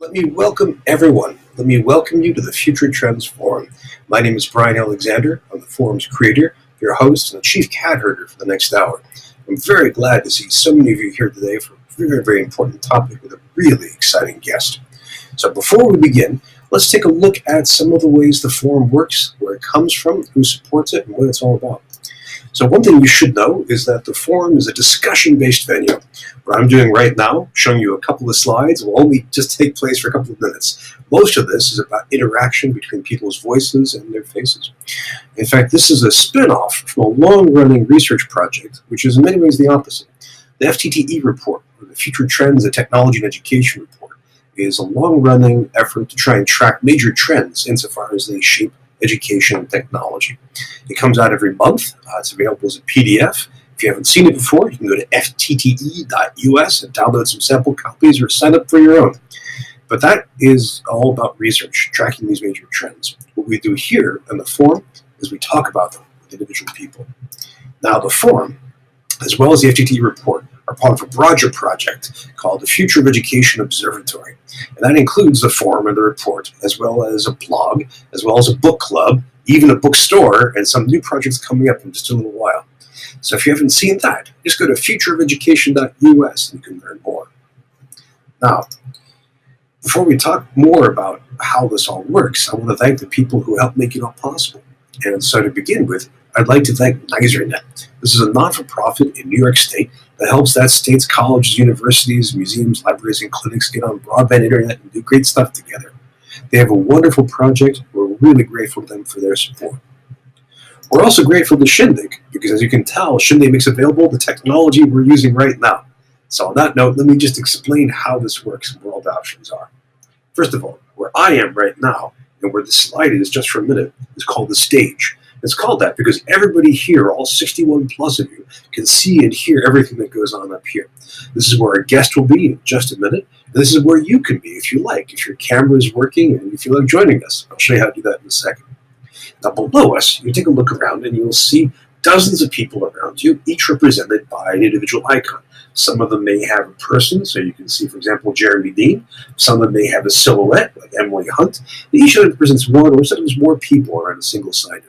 Let me welcome everyone. Let me welcome you to the Future Trends Forum. My name is Brian Alexander. I'm the forum's creator, your host, and the chief cat herder for the next hour. I'm very glad to see so many of you here today for a very, very important topic with a really exciting guest. So before we begin, let's take a look at some of the ways the forum works, where it comes from, who supports it, and what it's all about. So one thing you should know is that the forum is a discussion-based venue. What I'm doing right now, showing you a couple of slides, will only just take place for a couple of minutes. Most of this is about interaction between people's voices and their faces. In fact, this is a spin-off from a long-running research project, which is in many ways the opposite. The FTTE report, or the Future Trends in Technology and Education report, is a long-running effort to try and track major trends insofar as they shape education and technology. It comes out every month. It's available as a PDF. If you haven't seen it before, you can go to ftte.us and download some sample copies or sign up for your own. But that is all about research, tracking these major trends. What we do here in the forum is we talk about them with individual people. Now, the forum, as well as the FTTE report, are part of a broader project called the Future of Education Observatory. And that includes the forum and the report, as well as a blog, as well as a book club, even a bookstore, and some new projects coming up in just a little while. So if you haven't seen that, just go to futureofeducation.us and you can learn more. Now, before we talk more about how this all works, I want to thank the people who helped make it all possible. And so to begin with, I'd like to thank NYSERNet. This is a non-for-profit in New York State that helps that state's colleges, universities, museums, libraries, and clinics get on broadband internet and do great stuff together. They have a wonderful project. We're really grateful to them for their support. We're also grateful to Shindig, because as you can tell, Shindig makes available the technology we're using right now. So on that note, let me just explain how this works and what all the options are. First of all, where I am right now, and where the slide is just for a minute, is called the stage. It's called that because everybody here, all 61 plus of you, can see and hear everything that goes on up here. This is where our guest will be in just a minute. And this is where you can be if you like, if your camera is working and you feel like joining us. I'll show you how to do that in a second. Now below us, you take a look around and you'll see dozens of people around you, each represented by an individual icon. Some of them may have a person, so you can see, for example, Jeremy Dean. Some of them may have a silhouette, like Emily Hunt. Each of them represents one or sometimes more people around a single side.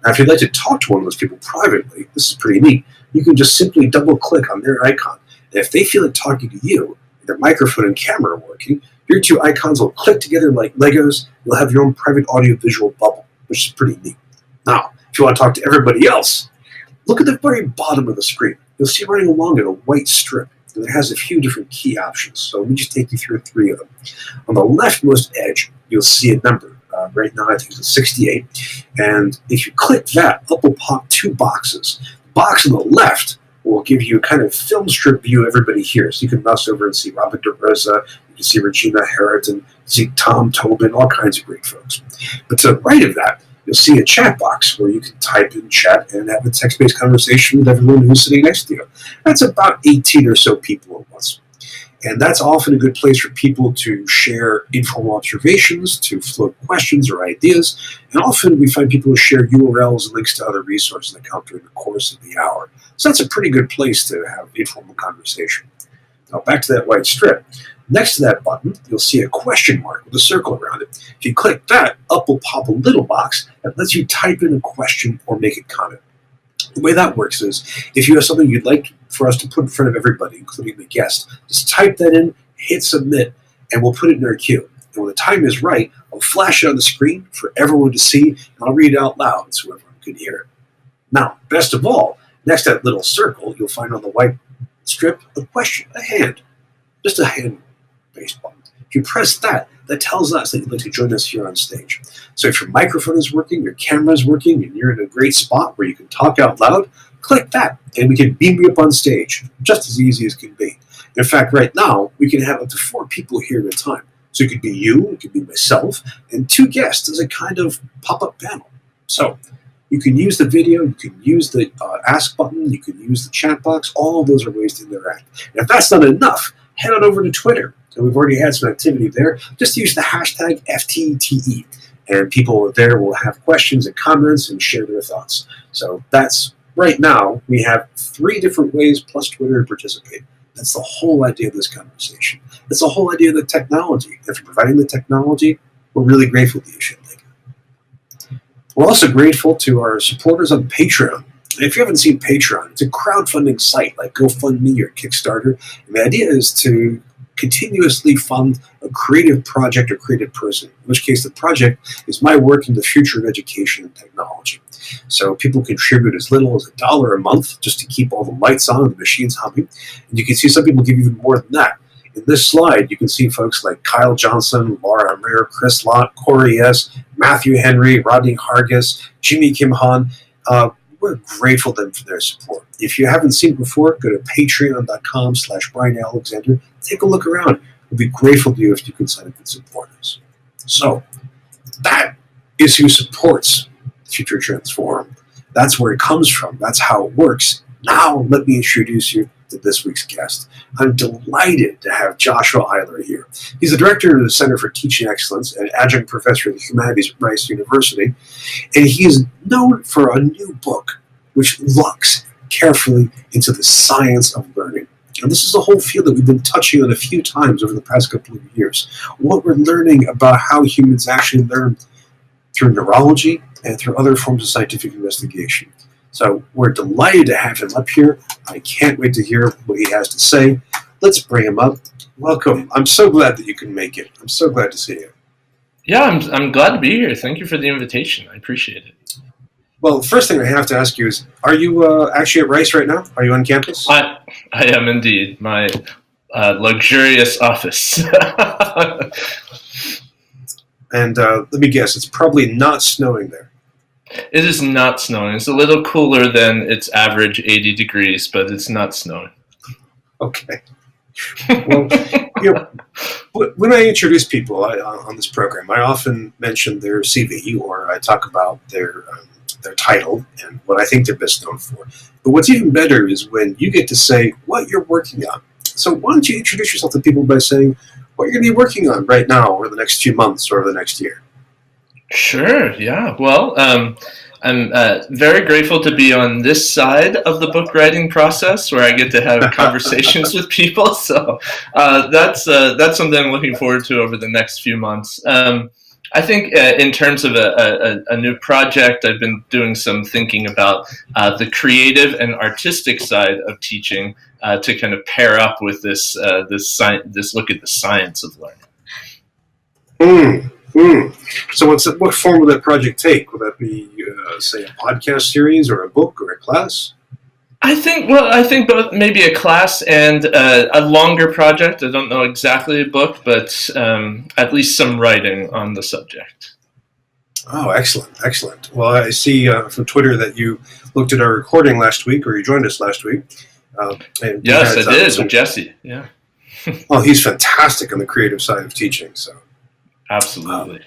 Now, if you'd like to talk to one of those people privately, this is pretty neat. You can just simply double-click on their icon. And if they feel like talking to you, their microphone and camera are working, your two icons will click together like Legos. You'll have your own private audio-visual bubble, which is pretty neat. Now, if you want to talk to everybody else, look at the very bottom of the screen. You'll see running along in a white strip, and it has a few different key options. So let me just take you through three of them. On the leftmost edge, you'll see a number. Right now, I think it's 68. And if you click that, up will pop two boxes. The box on the left will give you a kind of film strip view of everybody here. So you can mouse over and see Robert DeRosa, you can see Regina Harrington, you can see Tom Tobin, all kinds of great folks. But to the right of that, you'll see a chat box where you can type in chat and have a text-based conversation with everyone who's sitting next to you. That's about 18 or so people at once. And that's often a good place for people to share informal observations, to float questions or ideas. And often we find people who share URLs and links to other resources that come during the course of the hour. So that's a pretty good place to have informal conversation. Now back to that white strip. Next to that button, you'll see a question mark with a circle around it. If you click that, up will pop a little box that lets you type in a question or make a comment. The way that works is, if you have something you'd like for us to put in front of everybody, including the guest, just type that in, hit submit, and we'll put it in our queue. And when the time is right, I'll flash it on the screen for everyone to see, and I'll read it out loud so everyone can hear it. Now, best of all, next to that little circle, you'll find on the white strip a question, a hand, just a hand-based button. If you press that, that tells us that you'd like to join us here on stage. So if your microphone is working, your camera is working, and you're in a great spot where you can talk out loud, click that, and we can beam you up on stage, just as easy as can be. In fact, right now, we can have up to 4 people here at a time. So it could be you, it could be myself, and 2 guests as a kind of pop-up panel. So you can use the video, you can use the ask button, you can use the chat box. All of those are ways to interact. And if that's not enough, head on over to Twitter. So we've already had some activity there. Just use the hashtag FTTE, and people there will have questions and comments and share their thoughts. So that's, right now, we have 3 different ways plus Twitter to participate. That's the whole idea of this conversation. That's the whole idea of the technology. If you're providing the technology, we're really grateful to you, Shindig. We're also grateful to our supporters on Patreon. If you haven't seen Patreon, it's a crowdfunding site like GoFundMe or Kickstarter. And the idea is to continuously fund a creative project or creative person, in which case the project is my work in the future of education and technology. So people contribute as little as $1 a month just to keep all the lights on and the machines humming. And you can see some people give even more than that. In this slide, you can see folks like Kyle Johnson, Laura Amir, Chris Lott, Corey S., Matthew Henry, Rodney Hargis, Jimmy Kim Han. We're grateful to them for their support. If you haven't seen it before, go to patreon.com/Brian Alexander. Take a look around. We'll be grateful to you if you can sign up and support us. So that is who supports Future Transform. That's where it comes from. That's how it works. Now let me introduce you to this week's guest. I'm delighted to have Joshua Eiler here. He's the director of the Center for Teaching Excellence and adjunct professor of the humanities at Rice University, and he is known for a new book which looks carefully into the science of learning. And this is a whole field that we've been touching on a few times over the past couple of years. What we're learning about how humans actually learn through neurology and through other forms of scientific investigation. So we're delighted to have him up here. I can't wait to hear what he has to say. Let's bring him up. Welcome. I'm so glad that you can make it. I'm so glad to see you. Yeah, I'm glad to be here. Thank you for the invitation. I appreciate it. Well, the first thing I have to ask you is, are you actually at Rice right now? Are you on campus? I am indeed. My luxurious office. And let me guess, it's probably not snowing there. It is not snowing. It's a little cooler than its average 80 degrees, but it's not snowing. Okay. Well, when I introduce people on this program, I often mention their CV, or I talk about their title and what I think they're best known for. But what's even better is when you get to say what you're working on. So why don't you introduce yourself to people by saying what you're going to be working on right now, or the next few months, or the next year? Sure, yeah. Well, I'm very grateful to be on this side of the book writing process where I get to have conversations with people. So that's something I'm looking forward to over the next few months. I think in terms of a new project, I've been doing some thinking about the creative and artistic side of teaching to kind of pair up with this look at the science of learning. So what form will that project take? Will that be, say, a podcast series or a book or a class? I think both, maybe a class and a longer project. I don't know exactly a book, but at least some writing on the subject. Oh, excellent. Well, I see from Twitter that you looked at our recording last week, or you joined us last week. Yes, I did, with Jesse, yeah. Oh, he's fantastic on the creative side of teaching, so. Absolutely.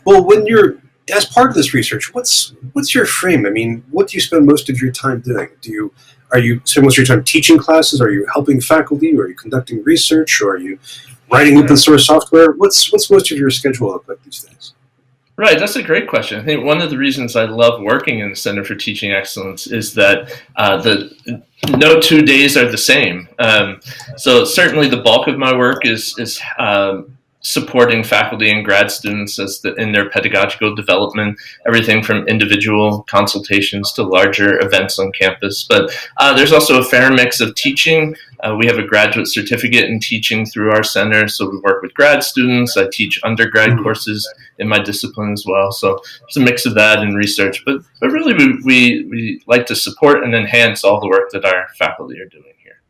Well, when you're as part of this research, what's your frame? I mean, what do you spend most of your time doing? Are you spend most of your time teaching classes? Are you helping faculty? Or are you conducting research? Or are you writing open source software? What's most of your schedule look like these days? Right, that's a great question. I think one of the reasons I love working in the Center for Teaching Excellence is that no 2 days are the same. So certainly the bulk of my work is supporting faculty and grad students in their pedagogical development, everything from individual consultations to larger events on campus. But there's also a fair mix of teaching. We have a graduate certificate in teaching through our center, so we work with grad students. I teach undergrad courses in my discipline as well. So there's a mix of that and research. But really, we like to support and enhance all the work that our faculty are doing here.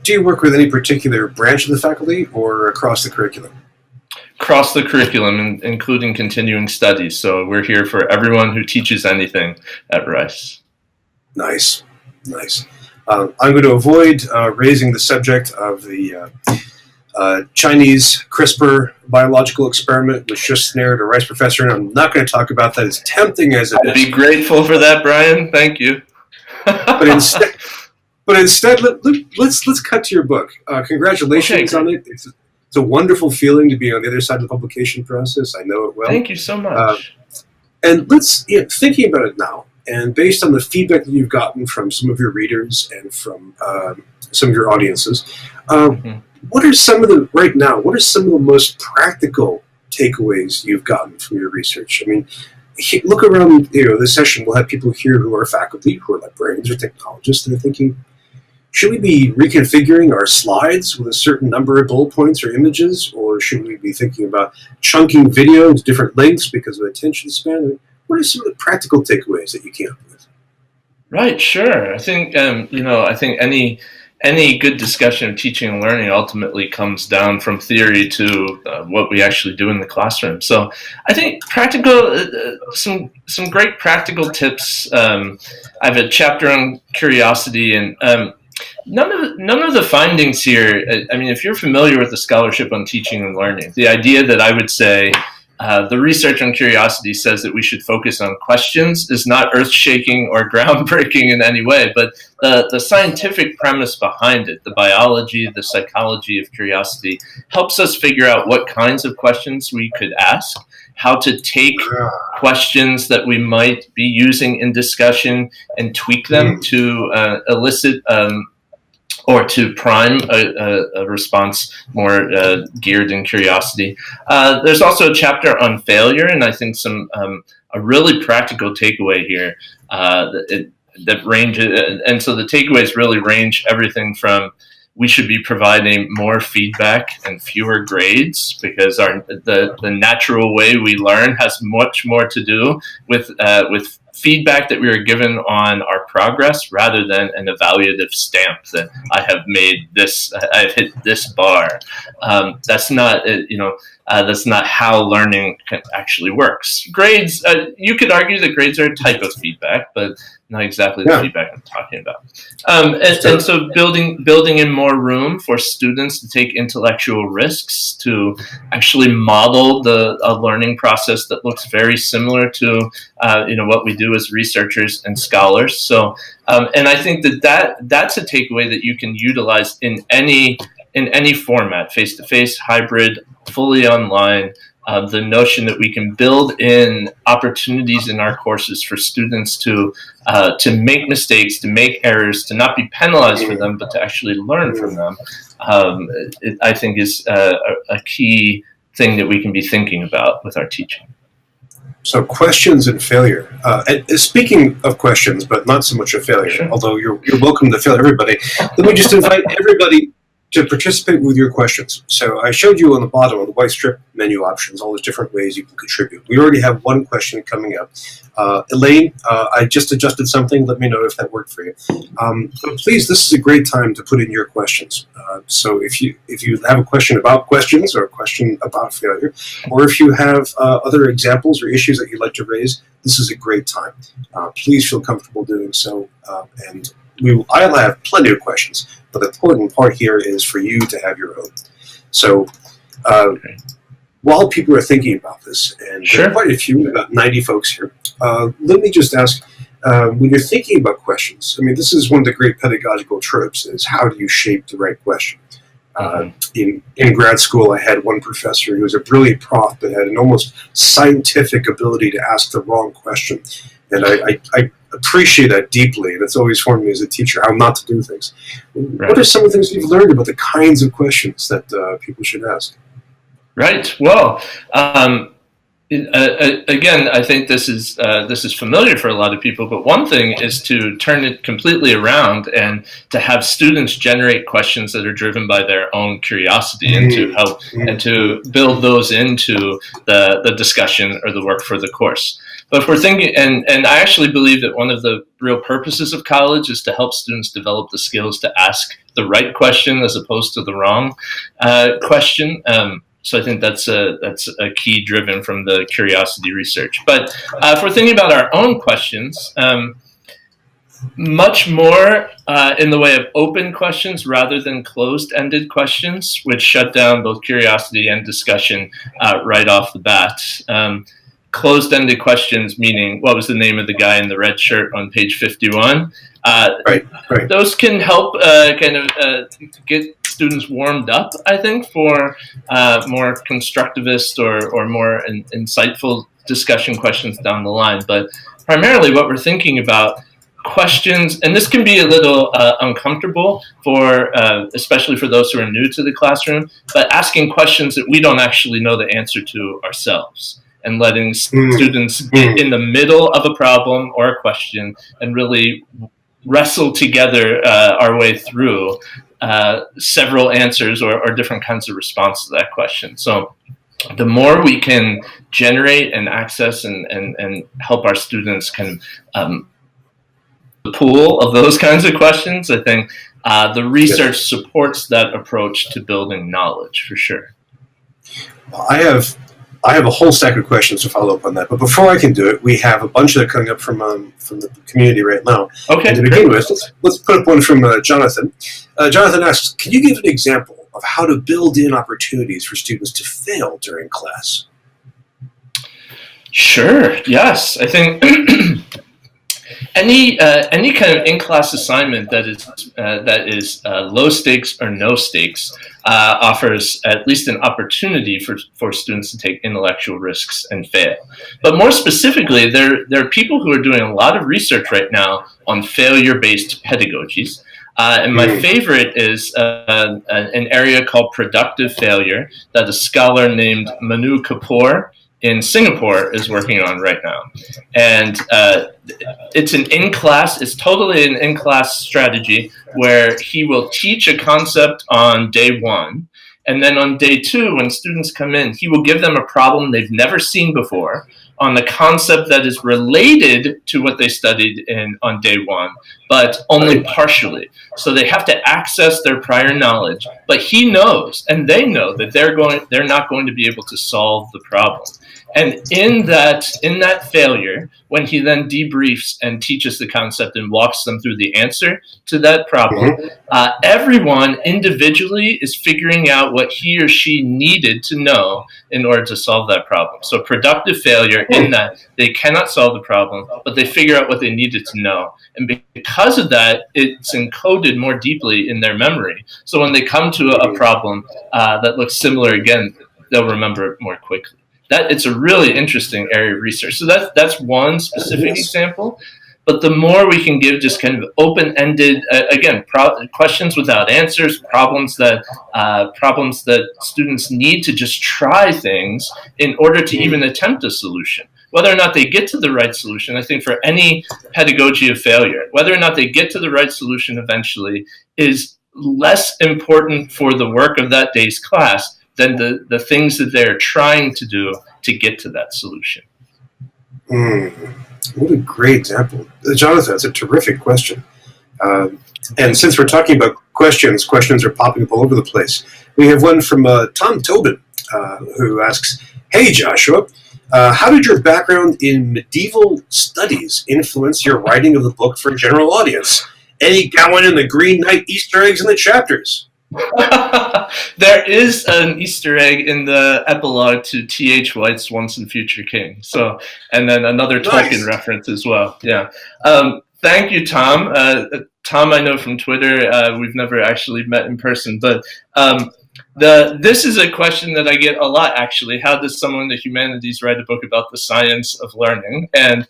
Do you work with any particular branch of the faculty or across the curriculum? Across the curriculum, including continuing studies. So we're here for everyone who teaches anything at Rice. Nice. I'm going to avoid raising the subject of the Chinese CRISPR biological experiment, which just snared a Rice professor, and I'm not going to talk about that, as tempting as it is. I'd be grateful for that, Brian. Thank you. But instead, let's cut to your book. Congratulations on it. It's a wonderful feeling to be on the other side of the publication process. I know it well. Thank you so much. And thinking about it now, and based on the feedback that you've gotten from some of your readers and from some of your audiences. Mhm. What are some of the right now? What are some of the most practical takeaways you've gotten from your research? I mean, look around. This session we'll have people here who are faculty, who are librarians or technologists, and they're thinking, should we be reconfiguring our slides with a certain number of bullet points or images, or should we be thinking about chunking video into different lengths because of attention span? What are some of the practical takeaways that you came up with? Right, sure. I think I think any good discussion of teaching and learning ultimately comes down from theory to what we actually do in the classroom. So I think some great practical tips. I have a chapter on curiosity, and none of the findings here. I mean, if you're familiar with the scholarship on teaching and learning, the idea that I would say the research on curiosity says that we should focus on questions is not earth-shaking or groundbreaking in any way, but the scientific premise behind it, the biology, the psychology of curiosity, helps us figure out what kinds of questions we could ask, how to take questions that we might be using in discussion and tweak them to elicit or to prime a response more geared in curiosity. There's also a chapter on failure, and I think a really practical takeaway here that ranges, and so the takeaways really range everything from we should be providing more feedback and fewer grades because the natural way we learn has much more to do with feedback that we are given on our progress rather than an evaluative stamp that I've hit this bar. That's not that's not how learning actually works. Grades, you could argue that grades are a type of feedback, but not exactly the feedback I'm talking about. And so building in more room for students to take intellectual risks, to actually model a learning process that looks very similar to what we do as researchers and scholars. So and I think that's a takeaway that you can utilize in any format, face-to-face, hybrid, fully online. The notion that we can build in opportunities in our courses for students to make mistakes, to make errors, to not be penalized for them, but to actually learn from them, I think is a key thing that we can be thinking about with our teaching. So questions and failure. And speaking of questions, but not so much of failure, sure. Although you're welcome to fail everybody, let me just invite everybody to participate with your questions. So I showed you on the bottom of the white strip menu options, all the different ways you can contribute. We already have one question coming up. Elaine, I just adjusted something. Let me know if that worked for you. But please, this is a great time to put in your questions. So if you have a question about questions or a question about failure, or if you have other examples or issues that you'd like to raise, this is a great time. Please feel comfortable doing so. And I'll have plenty of questions, but the important part here is for you to have your own. So while people are thinking about this, and there are quite a few, about 90 folks here, let me just ask, when you're thinking about questions, I mean, this is one of the great pedagogical tropes, is how do you shape the right question? In grad school, I had one professor who was a brilliant prof, but had an almost scientific ability to ask the wrong question. And I appreciate that deeply, and it's always formed me as a teacher how not to do things. Right. What are some of the things you've learned about the kinds of questions that people should ask? Right. Well, again, I think this is familiar for a lot of people, but one thing is to turn it completely around and to have students generate questions that are driven by their own curiosity and to help and to build those into the discussion or the work for the course. But if we're thinking, and I actually believe that one of the real purposes of college is to help students develop the skills to ask the right question as opposed to the wrong question. So I think that's a key driven from the curiosity research. But if we're thinking about our own questions, much more in the way of open questions rather than closed-ended questions, which shut down both curiosity and discussion right off the bat. Closed-ended questions, meaning what was the name of the guy in the red shirt on page 51? Right. Those can help get students warmed up, I think, for more constructivist or more insightful discussion questions down the line. But primarily what we're thinking about questions, and this can be a little uncomfortable for, especially for those who are new to the classroom, but asking questions that we don't actually know the answer to ourselves, and letting students get in the middle of a problem or a question and really wrestle together our way through several answers or different kinds of responses to that question. So the more we can generate and access and help our students can the pool of those kinds of questions, I think the research supports that approach to building knowledge for sure. I have a whole stack of questions to follow up on that, but before I can do it, we have a bunch that are coming up from the community right now. Okay. And to begin with, let's put up one from Jonathan. Jonathan asks, can you give an example of how to build in opportunities for students to fail during class? Sure. Yes, I think any kind of in-class assignment that is low stakes or no stakes offers at least an opportunity for students to take intellectual risks and fail. But more specifically, there are people who are doing a lot of research right now on failure-based pedagogies. And my favorite is an area called productive failure that a scholar named Manu Kapoor in Singapore is working on right now. And it's totally an in-class strategy where he will teach a concept on day one. And then on day two, when students come in, he will give them a problem they've never seen before on the concept that is related to what they studied on day one, but only partially. So they have to access their prior knowledge, but he knows, and they know that they're not going to be able to solve the problem. And in that failure, when he then debriefs and teaches the concept and walks them through the answer to that problem, everyone individually is figuring out what he or she needed to know in order to solve that problem. So productive failure in that they cannot solve the problem, but they figure out what they needed to know. And because of that, it's encoded more deeply in their memory. So when they come to a problem that looks similar again, they'll remember it more quickly. It's a really interesting area of research. So that's one specific example. But the more we can give just kind of open-ended, questions without answers, problems that students need to just try things in order to even attempt a solution. Whether or not they get to the right solution, I think for any pedagogy of failure, whether or not they get to the right solution eventually is less important for the work of that day's class than the things that they're trying to do to get to that solution. What a great example. Jonathan, that's a terrific question. And since we're talking about questions are popping up all over the place. We have one from Tom Tobin, who asks, hey, Joshua, how did your background in medieval studies influence your writing of the book for a general audience? Any Gawain and the Green Knight Easter eggs in the chapters? There is an Easter egg in the epilogue to T.H. White's Once and Future King. So, and then another Tolkien reference as well. Yeah. Thank you, Tom. Tom, I know from Twitter. We've never actually met in person, but this is a question that I get a lot, actually. How does someone in the humanities write a book about the science of learning? And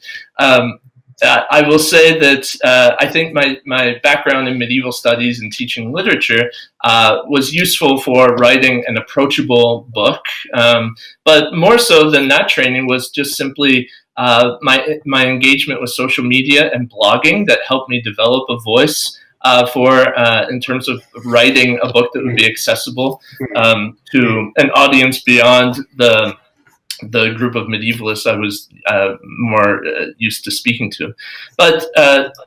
I will say that I think my background in medieval studies and teaching literature was useful for writing an approachable book. But more so than that training was just simply my engagement with social media and blogging that helped me develop a voice in terms of writing a book that would be accessible to an audience beyond the group of medievalists I was more used to speaking to. But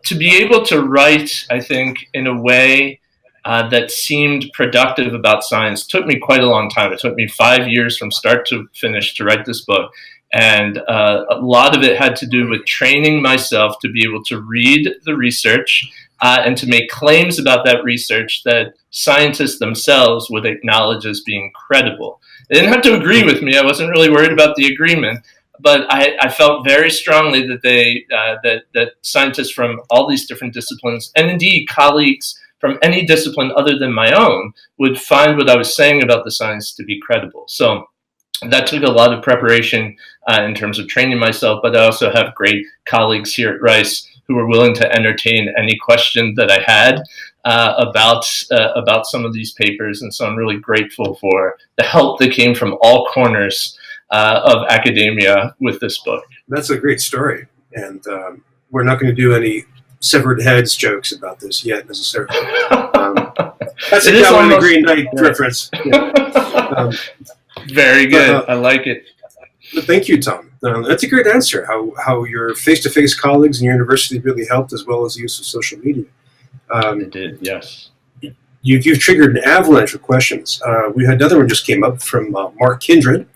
to be able to write, I think, in a way that seemed productive about science took me quite a long time. It took me 5 years from start to finish to write this book. And a lot of it had to do with training myself to be able to read the research and to make claims about that research that scientists themselves would acknowledge as being credible. They didn't have to agree with me. I wasn't really worried about the agreement, but I felt very strongly that that scientists from all these different disciplines, and indeed colleagues from any discipline other than my own, would find what I was saying about the science to be credible. So that took a lot of preparation in terms of training myself, but I also have great colleagues here at Rice who were willing to entertain any question that I had about some of these papers. And so I'm really grateful for the help that came from all corners of academia with this book. That's a great story. And we're not going to do any severed heads jokes about this yet necessarily. That's a Cowboy and the Green Knight reference. Yeah. Very good. I like it. Thank you, Tom. That's a great answer. How your face-to-face colleagues in your university really helped, as well as the use of social media. It did, yes. You've triggered an avalanche of questions. We had another one just came up from Mark Kindred,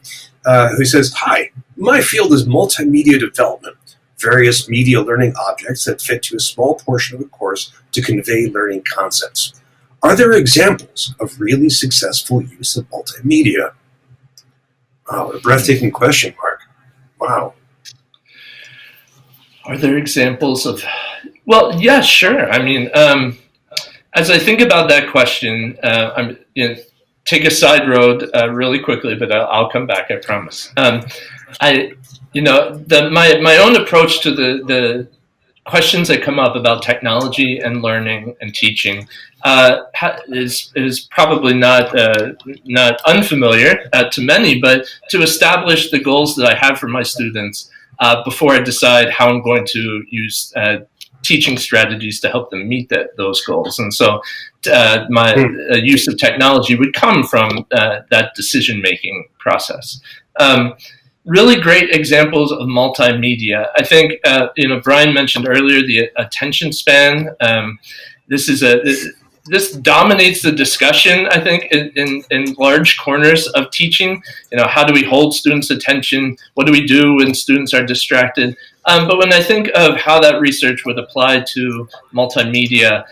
who says, "Hi, my field is multimedia development, various media learning objects that fit to a small portion of a course to convey learning concepts. Are there examples of really successful use of multimedia?" Wow, a breathtaking question, Mark. Wow. Are there examples of... Well, yeah, sure. I mean, as I think about that question, I'm take a side road really quickly, but I'll come back, I promise. My own approach to the questions that come up about technology and learning and teaching is probably not unfamiliar to many, but to establish the goals that I have for my students before I decide how I'm going to use teaching strategies to help them meet those goals. And so my use of technology would come from that decision-making process. Really great examples of multimedia. I think, Brian mentioned earlier the attention span. This dominates the discussion, I think, in large corners of teaching. How do we hold students' attention? What do we do when students are distracted? But when I think of how that research would apply to multimedia,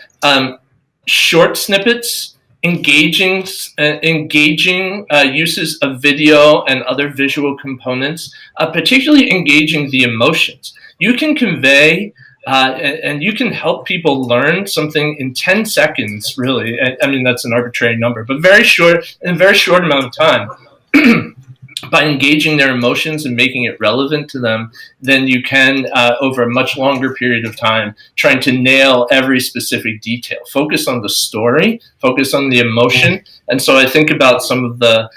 short snippets, engaging uses of video and other visual components, particularly engaging the emotions. You can convey and you can help people learn something in 10 seconds, really. I mean, that's an arbitrary number, but in a very short amount of time. By engaging their emotions and making it relevant to them, then you can, over a much longer period of time, trying to nail every specific detail. Focus on the story, focus on the emotion. And so I think about some of the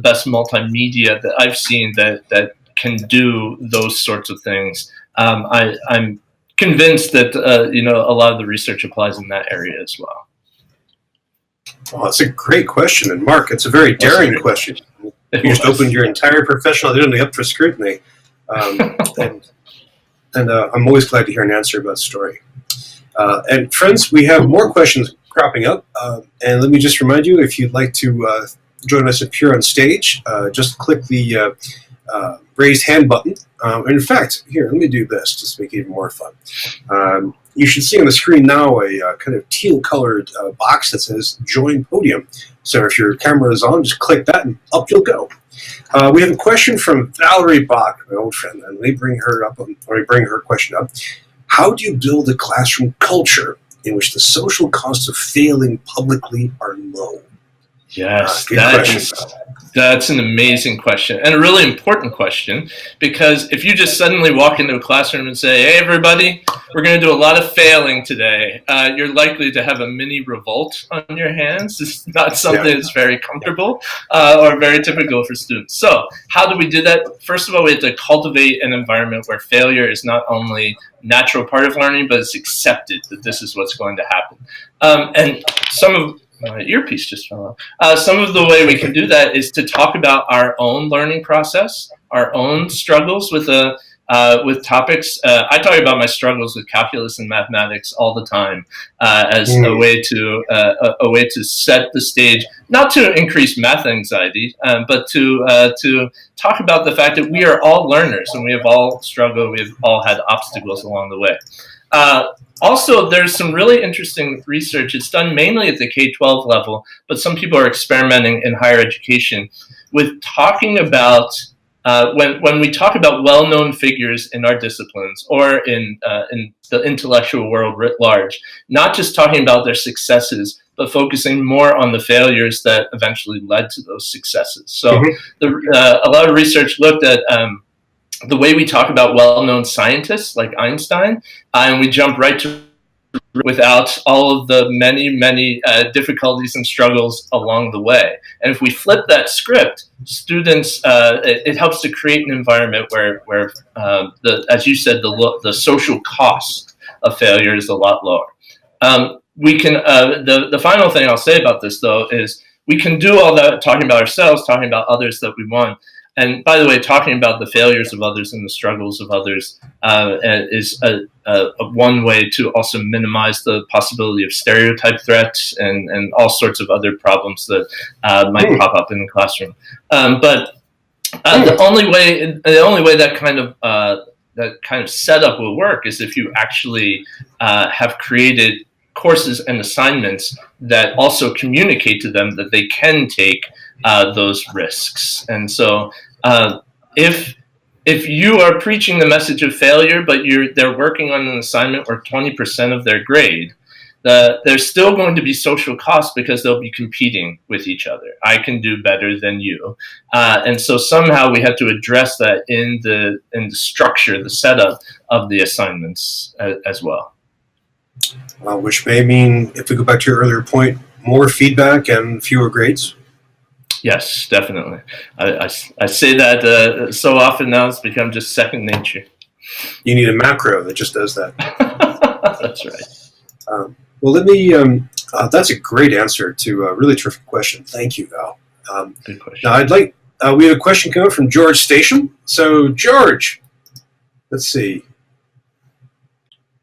best multimedia that I've seen that can do those sorts of things. I'm convinced that a lot of the research applies in that area as well. Well, that's a great question, and Mark, it's a very daring question. You just opened your entire professional identity up for scrutiny, and I'm always glad to hear an answer about story. And friends, we have more questions cropping up, and let me just remind you, if you'd like to join us up here on stage, just click the raised hand button. In fact, here, let me do this just to make it even more fun. You should see on the screen now a kind of teal-colored box that says Join Podium. So if your camera is on, just click that and up you'll go. We have a question from Valerie Bach, my old friend, and let me bring her question up. How do you build a classroom culture in which the social costs of failing publicly are low? Yes, that's an amazing question, and a really important question, because if you just suddenly walk into a classroom and say, "Hey, everybody, we're going to do a lot of failing today," you're likely to have a mini revolt on your hands. It's not something that's very comfortable or very typical for students. So how do we do that? First of all, we have to cultivate an environment where failure is not only a natural part of learning, but it's accepted that this is what's going to happen. And my earpiece just fell off. Some of the way we can do that is to talk about our own learning process, our own struggles with topics. I talk about my struggles with calculus and mathematics all the time as a way to set the stage, not to increase math anxiety, but to talk about the fact that we are all learners and we have all struggled, we've all had obstacles along the way. Also, there's some really interesting research. It's done mainly at the K-12 level, but some people are experimenting in higher education with talking about when we talk about well-known figures in our disciplines or in the intellectual world writ large, not just talking about their successes, but focusing more on the failures that eventually led to those successes. So a lot of research looked at the way we talk about well-known scientists like Einstein, and we jump right to without all of the many difficulties and struggles along the way. And if we flip that script, students, it helps to create an environment where as you said, the social cost of failure is a lot lower. We can the final thing I'll say about this though is we can do all that talking about ourselves, talking about others that we want. And by the way, talking about the failures of others and the struggles of others is a one way to also minimize the possibility of stereotype threats and all sorts of other problems that might pop up in the classroom. But the only way that kind of setup will work is if you actually have created courses and assignments that also communicate to them that they can take those risks. And so if you are preaching the message of failure, but they're working on an assignment where 20% of their grade, there's still going to be social costs because they'll be competing with each other. I can do better than you. And so somehow we have to address that in the structure, the setup of the assignments as well. Which may mean, if we go back to your earlier point, more feedback and fewer grades? Yes, definitely. I say that so often now it's become just second nature. You need a macro that just does that. That's right. Well, let me, that's a great answer to a really terrific question. Thank you, Val. Good question. Now, we have a question coming from George Station. So, George, let's see.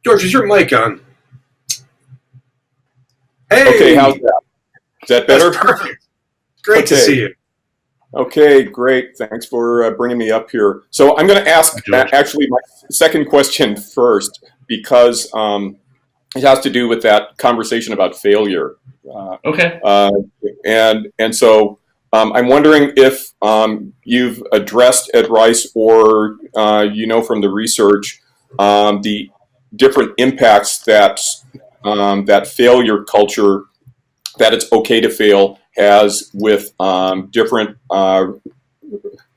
George, is your mic on? Hey! Okay, how's that? Is that better? That's perfect. Great to see you. Okay, great. Thanks for bringing me up here. So I'm going to ask actually my second question first because it has to do with that conversation about failure. Okay. And so I'm wondering if you've addressed at Rice or from the research the different impacts that that failure culture, that it's okay to fail, has with different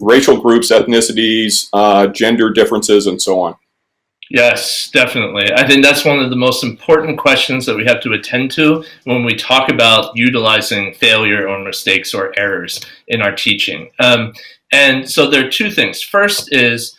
racial groups, ethnicities, gender differences, and so on. Yes, definitely. I think that's one of the most important questions that we have to attend to when we talk about utilizing failure or mistakes or errors in our teaching. And so there are two things. First is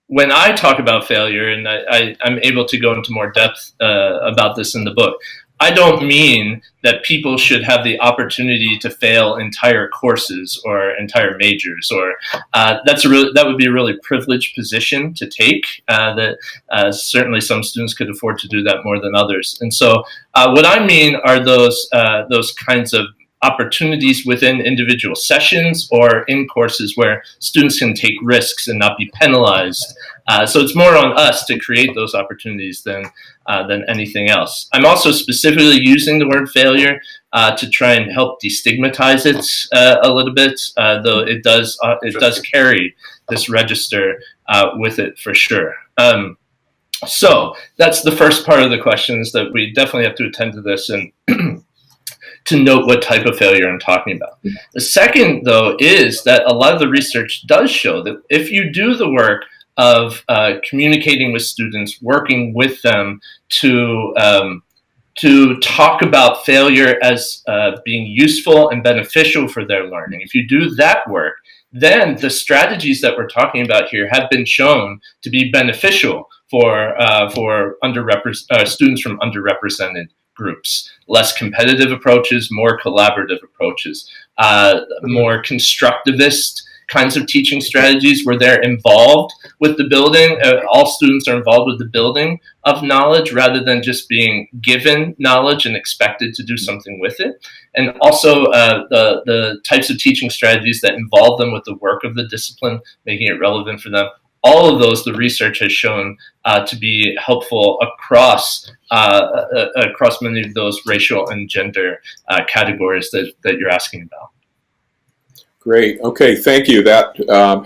when I talk about failure, and I'm able to go into more depth about this in the book, I don't mean that people should have the opportunity to fail entire courses or entire majors, or that would be a really privileged position to take. That certainly some students could afford to do that more than others. And so, what I mean are those kinds of opportunities within individual sessions or in courses where students can take risks and not be penalized. So it's more on us to create those opportunities than anything else. I'm also specifically using the word failure to try and help destigmatize it a little bit, though it does carry this register with it for sure. So that's the first part of the question, is that we definitely have to attend to this and to note what type of failure I'm talking about. The second, though, is that a lot of the research does show that if you do the work of communicating with students, working with them to talk about failure as being useful and beneficial for their learning, if you do that work, then the strategies that we're talking about here have been shown to be beneficial for students from underrepresented groups. Less competitive approaches, more collaborative approaches, more constructivist kinds of teaching strategies where they're involved with the building. All students are involved with the building of knowledge rather than just being given knowledge and expected to do something with it. And also the types of teaching strategies that involve them with the work of the discipline, making it relevant for them. All of those, the research has shown to be helpful across many of those racial and gender categories that you're asking about. Great. Okay, thank you. That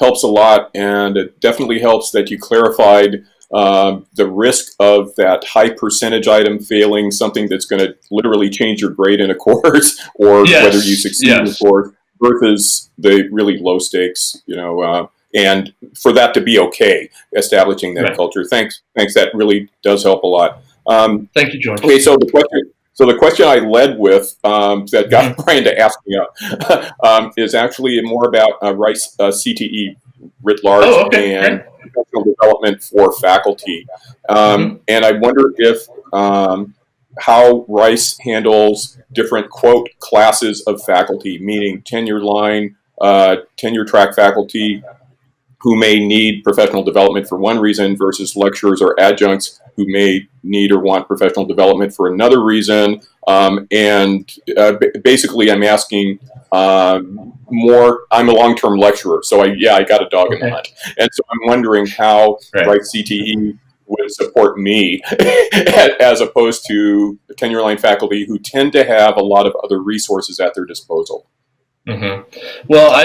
helps a lot, and it definitely helps that you clarified the risk of that high percentage item failing, something that's going to literally change your grade in a course, or whether you succeed in the course, versus the really low stakes, and for that to be okay, establishing that Right. culture. Thanks. That really does help a lot. Thank you, George. Okay, so the question I led with that got Brian to ask me is actually more about Rice CTE writ large and professional development for faculty. And I wonder if how Rice handles different, quote, classes of faculty, meaning tenure track faculty who may need professional development for one reason versus lecturers or adjuncts who may need or want professional development for another reason. Basically, I'm asking more. I'm a long-term lecturer, so I got a dog in the hunt, and so I'm wondering how Rice CTE would support me as opposed to tenure line faculty who tend to have a lot of other resources at their disposal. Well, how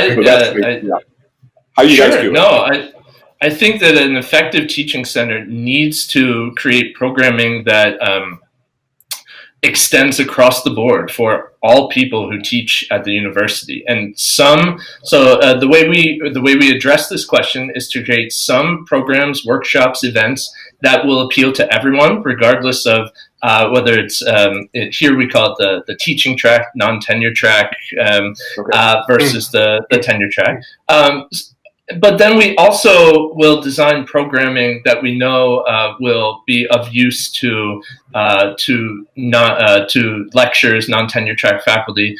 do you guys do it? No, I think that an effective teaching center needs to create programming that extends across the board for all people who teach at the university. And the way we address this question is to create some programs, workshops, events that will appeal to everyone, regardless of whether it's here we call it the teaching track, non-tenure track versus the tenure track. But then we also will design programming that we know will be of use to lecturers, non-tenure track faculty.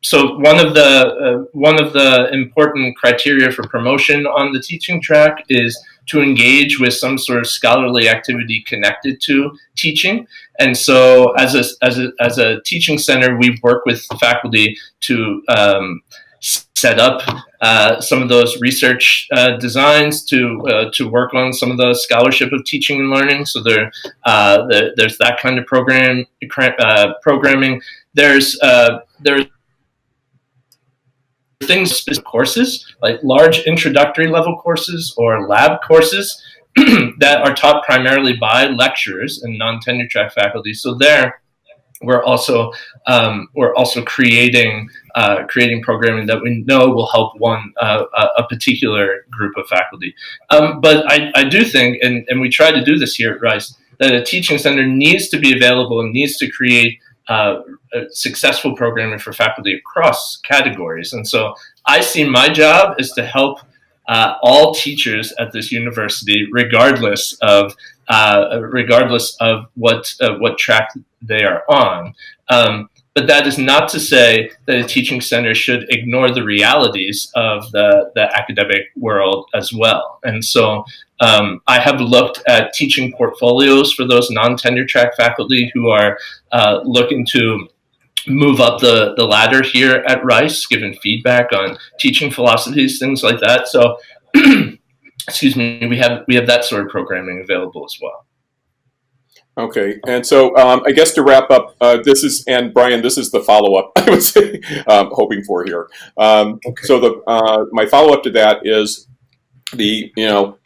So one of the important criteria for promotion on the teaching track is to engage with some sort of scholarly activity connected to teaching. And so as a teaching center, we work with faculty to set up some of those research designs to work on some of the scholarship of teaching and learning. So there's that kind of programming. There's things, specific courses like large introductory level courses or lab courses that are taught primarily by lecturers and non-tenure track faculty. So there, we're also creating programming that we know will help a particular group of faculty. But I do think, and we try to do this here at Rice, that a teaching center needs to be available and needs to create successful programming for faculty across categories. And so I see my job is to help all teachers at this university, regardless of what track they are on. But that is not to say that a teaching center should ignore the realities of the academic world as well. And so I have looked at teaching portfolios for those non-tenure track faculty who are looking to move up the ladder here at Rice, given feedback on teaching philosophies, things like that. So, excuse me, we have that sort of programming available as well. Okay, and so I guess to wrap up, and Brian, this is the follow-up I was hoping for here. So my follow-up to that is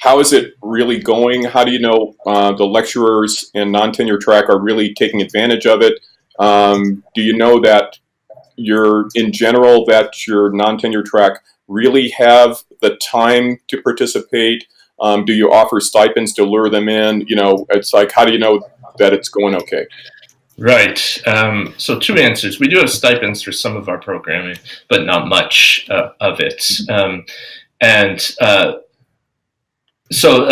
how is it really going? How do you know the lecturers and non-tenure track are really taking advantage of it? Do you know that your non-tenure track really have the time to participate? Do you offer stipends to lure them in? It's like, how do you know that it's going okay? Right. So two answers. We do have stipends for some of our programming, but not much of it. So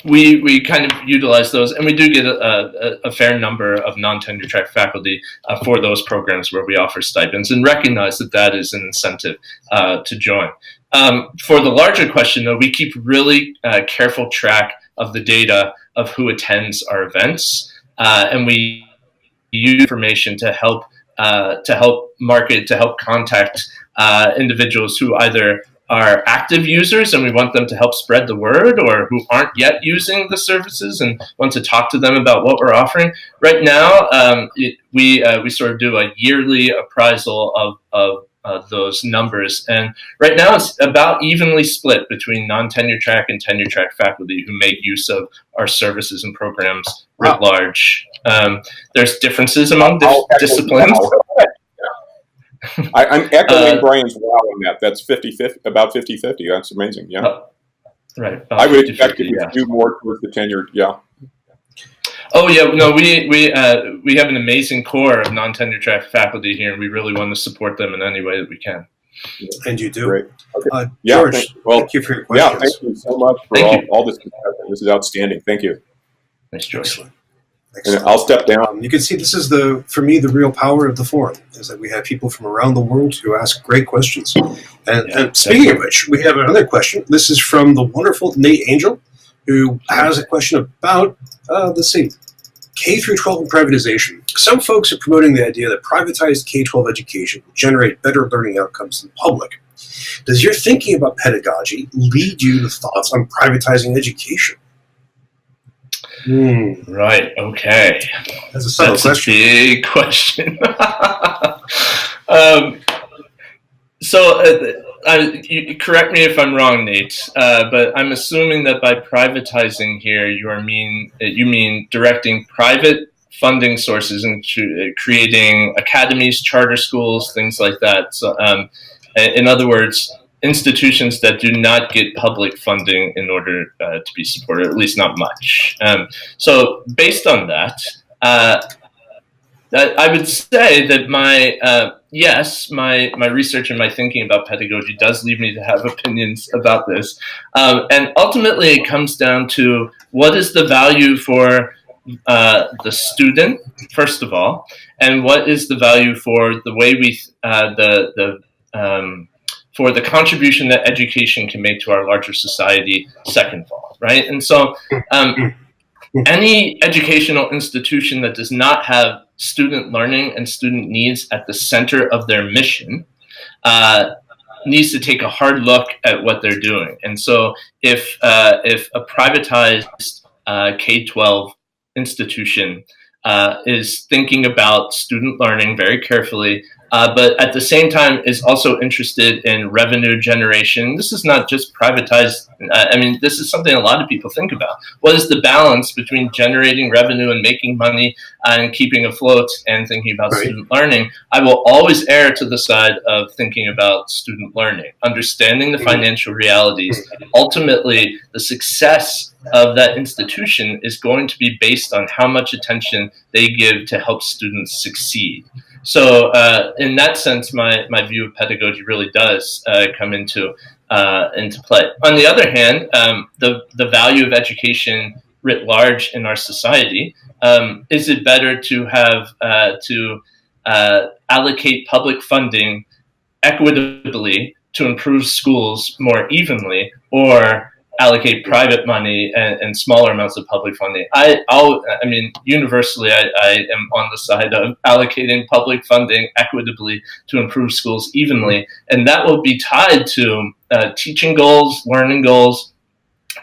we kind of utilize those, and we do get a fair number of non-tenure track faculty for those programs where we offer stipends, and recognize that is an incentive to join. For the larger question, though, we keep really careful track of the data of who attends our events, and we use information to help market, to help contact individuals who either are active users and we want them to help spread the word, or who aren't yet using the services and want to talk to them about what we're offering. Right now, we sort of do a yearly appraisal of those numbers, and right now it's about evenly split between non-tenure track and tenure track faculty who make use of our services and programs writ large. There's differences among disciplines. I'm echoing Brian's wow on that. That's 50-50, about 50-50. That's amazing. Yeah. Right. I would 50, expect 50, it would do more towards the tenured. Yeah. Oh yeah, no, we have an amazing core of non-tenure track faculty here, and we really want to support them in any way that we can. And you do. Great. Okay. George, thank you for your questions. Yeah, thank you so much for all this discussion. This is outstanding. Thank you. Thanks, George. Excellent. And I'll step down. You can see this is for me, the real power of the forum is that we have people from around the world who ask great questions. And speaking of which, we have another question. This is from the wonderful Nate Angel, who has a question about, let's see, K through 12 and privatization. Some folks are promoting the idea that privatized K-12 education will generate better learning outcomes than public. Does your thinking about pedagogy lead you to thoughts on privatizing education? Right. Okay. That's a big question. You correct me if I'm wrong, Nate, but I'm assuming that by privatizing here, you mean directing private funding sources into creating academies, charter schools, things like that. So, in other words, institutions that do not get public funding in order to be supported, at least not much. So based on that, I would say that my research and my thinking about pedagogy does lead me to have opinions about this. And ultimately, it comes down to what is the value for the student, first of all, and what is the value for the way we for the contribution that education can make to our larger society, second of all, right? And so any educational institution that does not have student learning and student needs at the center of their mission needs to take a hard look at what they're doing. And so if a privatized K-12 institution is thinking about student learning very carefully, but at the same time is also interested in revenue generation. This is not just privatized. This is something a lot of people think about. What is the balance between generating revenue and making money and keeping afloat and thinking about student learning? I will always err to the side of thinking about student learning, understanding the financial realities. Ultimately, the success of that institution is going to be based on how much attention they give to help students succeed. So in that sense, my view of pedagogy really does come into play. On the other hand, the value of education writ large in our society, is it better to have allocate public funding equitably to improve schools more evenly, or allocate private money and smaller amounts of public funding? Universally, I am on the side of allocating public funding equitably to improve schools evenly, and that will be tied to teaching goals, learning goals,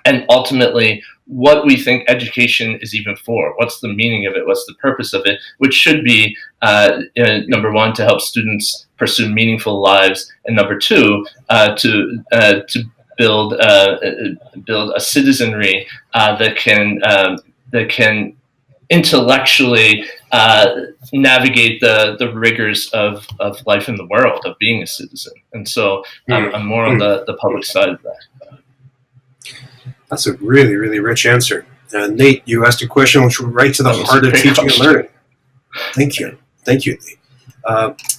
and ultimately what we think education is even for. What's the meaning of it? What's the purpose of it? Which should be, number one, to help students pursue meaningful lives, and number two, to build a citizenry that can intellectually navigate the rigors of life in the world, of being a citizen. And so I'm more on the public side of that. That's a really, really rich answer. Nate, you asked a question which went right to the heart of teaching and learning. Thank you. Thank you, Nate.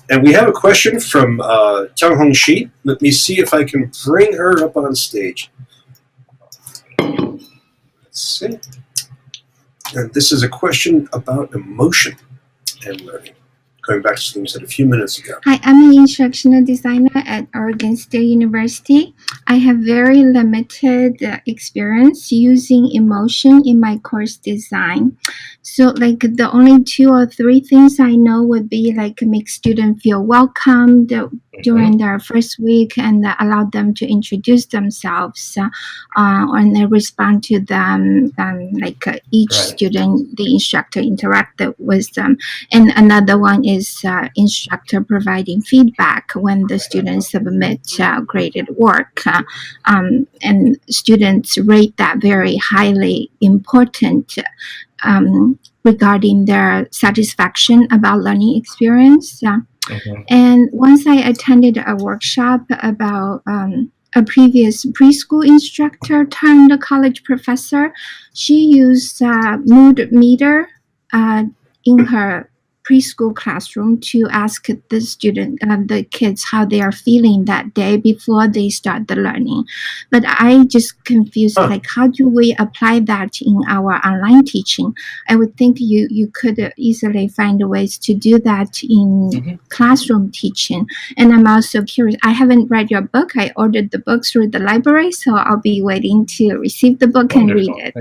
And we have a question from Changhong Shi. Let me see if I can bring her up on stage. Let's see. And this is a question about emotion and learning. Going back to something you said a few minutes ago. Hi, I'm an instructional designer at Oregon State University. I have very limited experience using emotion in my course design. So like the only 2 or 3 things I know would be like make students feel welcomed during their first week, and allow them to introduce themselves, and then respond to them, each student, the instructor interacted with them. And another one is instructor providing feedback when the students submit graded work, and students rate that very highly important regarding their satisfaction about learning experience. Mhm. And once I attended a workshop about a previous preschool instructor turned college professor. She used mood meter in her preschool classroom to ask the kids how they are feeling that day before they start the learning. But I just confused, like, how do we apply that in our online teaching? I would think you could easily find ways to do that in classroom teaching. And I'm also curious. I haven't read your book. I ordered the book through the library, so I'll be waiting to receive the book and read it.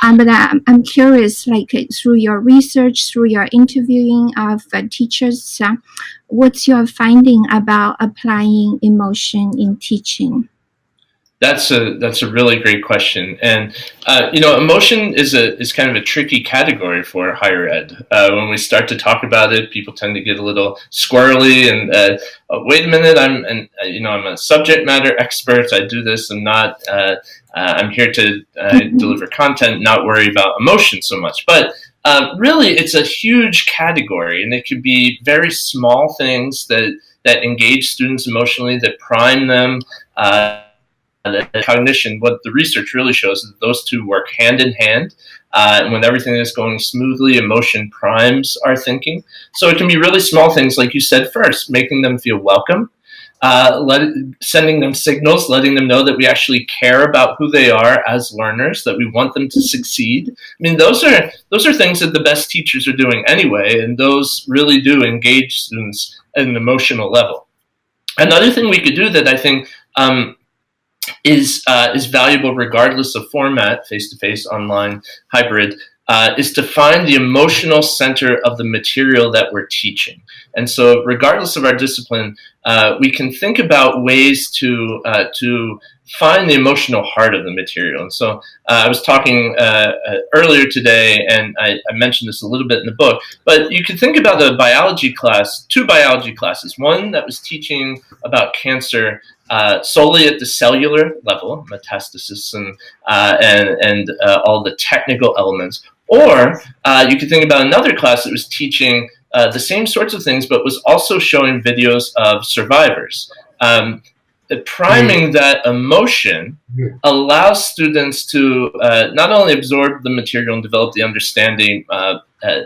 But I'm curious, like, through your research, through your interviewing of teachers, what's your finding about applying emotion in teaching? That's a really great question, and emotion is kind of a tricky category for higher ed. When we start to talk about it, people tend to get a little squirrely and wait a minute, I'm a subject matter expert. I do this. I'm here to deliver content, not worry about emotion so much. But really, it's a huge category, and it could be very small things that engage students emotionally, that prime them. Cognition, what the research really shows is that those two work hand in hand. And when everything is going smoothly, emotion primes our thinking. So it can be really small things, like you said first, making them feel welcome, sending them signals, letting them know that we actually care about who they are as learners, that we want them to succeed. I mean, those are things that the best teachers are doing anyway, and those really do engage students at an emotional level. Another thing we could do that I think is valuable regardless of format, face-to-face, online, hybrid, is to find the emotional center of the material that we're teaching. And so regardless of our discipline, we can think about ways to find the emotional heart of the material. And so I was talking earlier today, and I mentioned this a little bit in the book, but you could think about a biology class, two biology classes, one that was teaching about cancer solely at the cellular level, metastasis and all the technical elements. Or you could think about another class that was teaching the same sorts of things, but was also showing videos of survivors. Priming that emotion allows students to not only absorb the material and develop the understanding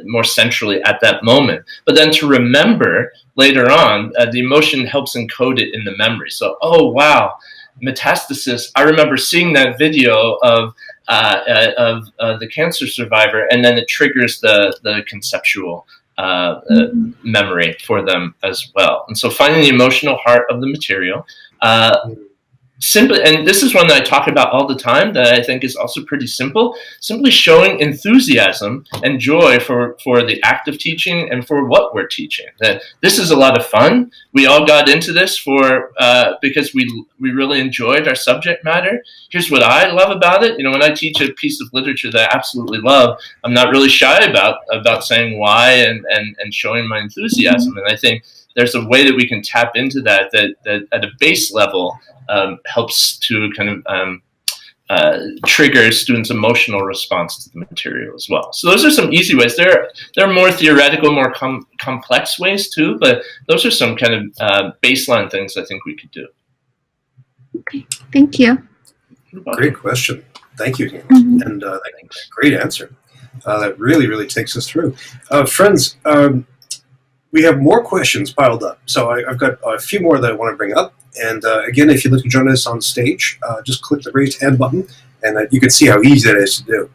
more centrally at that moment, but then to remember later on. The emotion helps encode it in the memory. So, oh wow, metastasis! I remember seeing that video of the cancer survivor, and then it triggers the conceptual memory for them as well. And so, finding the emotional heart of the material. Simply, and this is one that I talk about all the time, that I think is also pretty simple, simply showing enthusiasm and joy for the act of teaching and for what we're teaching. That this is a lot of fun. We all got into this because we really enjoyed our subject matter. Here's what I love about it. When I teach a piece of literature that I absolutely love, I'm not really shy about saying why and showing my enthusiasm. And I think there's a way that we can tap into that at a base level helps to kind of trigger students' emotional response to the material as well. So those are some easy ways. There are more theoretical, more complex ways too, but those are some kind of baseline things I think we could do. Okay, thank you. Great question. Thank you, and great answer. That really, really takes us through. Friends, we have more questions piled up, so I've got a few more that I want to bring up. And again, if you'd like to join us on stage, just click the raised hand button, and you can see how easy that is to do.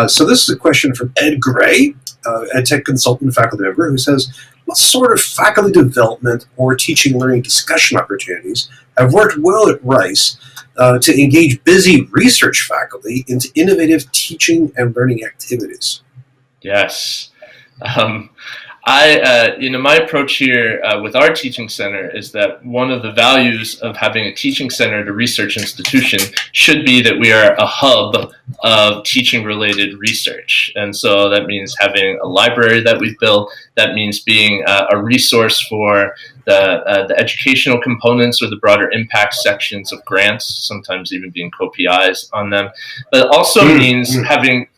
So this is a question from Ed Gray, EdTech consultant, faculty member, who says, what sort of faculty development or teaching learning discussion opportunities have worked well at Rice to engage busy research faculty into innovative teaching and learning activities? Yes. My approach here with our teaching center is that one of the values of having a teaching center at a research institution should be that we are a hub of teaching-related research. And so that means having a library that we've built. That means being a resource for the educational components or the broader impact sections of grants, sometimes even being co-PIs on them. But it also means having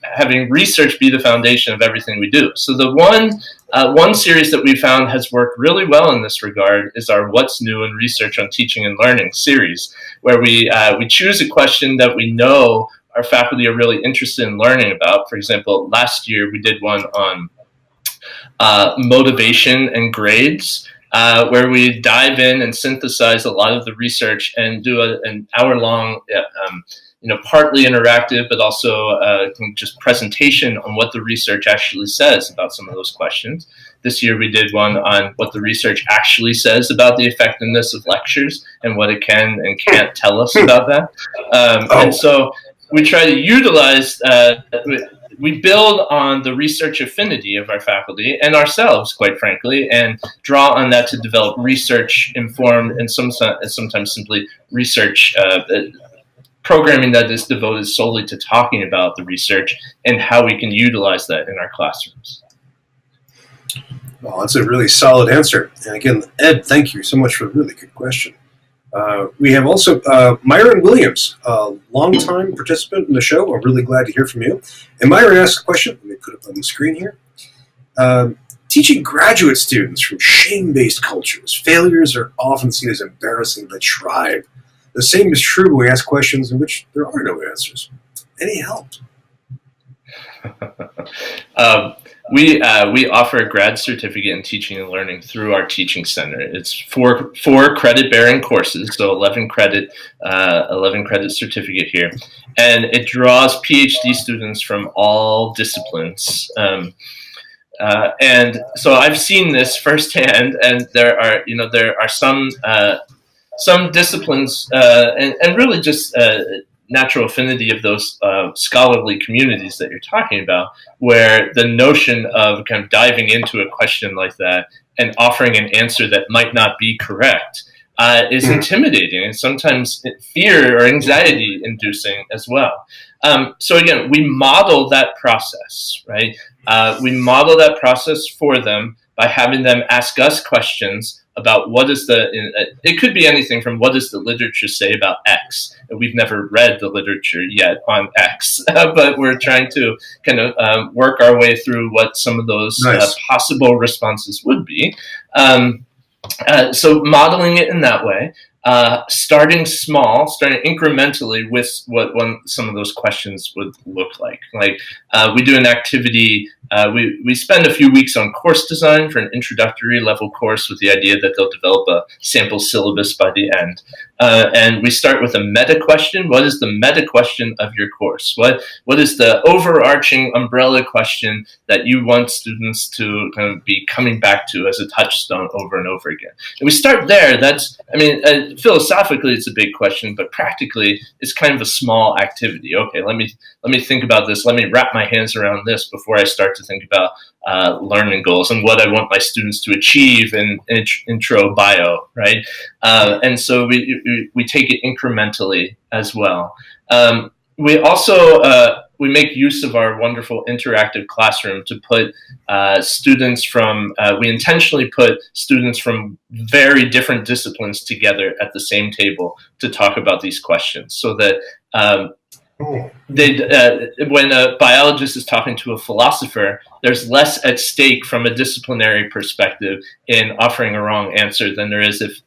research be the foundation of everything we do. So the one One series that we found has worked really well in this regard is our What's New in Research on Teaching and Learning series, where we choose a question that we know our faculty are really interested in learning about. For example, last year we did one on motivation and grades, where we dive in and synthesize a lot of the research and do an hour-long, partly interactive, but also just presentation on what the research actually says about some of those questions. This year we did one on what the research actually says about the effectiveness of lectures and what it can and can't tell us about that. And so we try to utilize, we build on the research affinity of our faculty and ourselves, quite frankly, and draw on that to develop research-informed and sometimes simply research programming that is devoted solely to talking about the research and how we can utilize that in our classrooms. Well, that's a really solid answer. And again, Ed, thank you so much for a really good question. We have also Myron Williams, a longtime participant in the show. I'm really glad to hear from you. And Myron asked a question. Let me put it on the screen here. Teaching graduate students from shame-based cultures, failures are often seen as embarrassing to the tribe. The same is true when we ask questions in which there are no answers. Any help? We offer a grad certificate in teaching and learning through our teaching center. It's four credit-bearing courses, so 11 credit certificate here, and it draws PhD students from all disciplines. And so I've seen this firsthand, and there are some disciplines and really just natural affinity of those scholarly communities that you're talking about, where the notion of kind of diving into a question like that and offering an answer that might not be correct is intimidating and sometimes fear or anxiety inducing as well. So again, we model that process, right? We model that process for them by having them ask us questions about what is it could be anything from what does the literature say about X? We've never read the literature yet on X, but we're trying to kind of work our way through what some of those possible responses would be. So modeling it in that way, starting small, starting incrementally with what some of those questions would look like. Like we do an activity, we spend a few weeks on course design for an introductory level course with the idea that they'll develop a sample syllabus by the end. And we start with a meta question. What is the meta question of your course? What is the overarching umbrella question that you want students to kind of be coming back to as a touchstone over and over again? And we start there. Philosophically, it's a big question, but practically, it's kind of a small activity. Okay, let me think about this. Let me wrap my hands around this before I start to think about learning goals and what I want my students to achieve in intro bio, right? And so we take it incrementally as well. We also we make use of our wonderful interactive classroom to put students from, we intentionally put students from very different disciplines together at the same table to talk about these questions, so that when a biologist is talking to a philosopher, there's less at stake from a disciplinary perspective in offering a wrong answer than there is if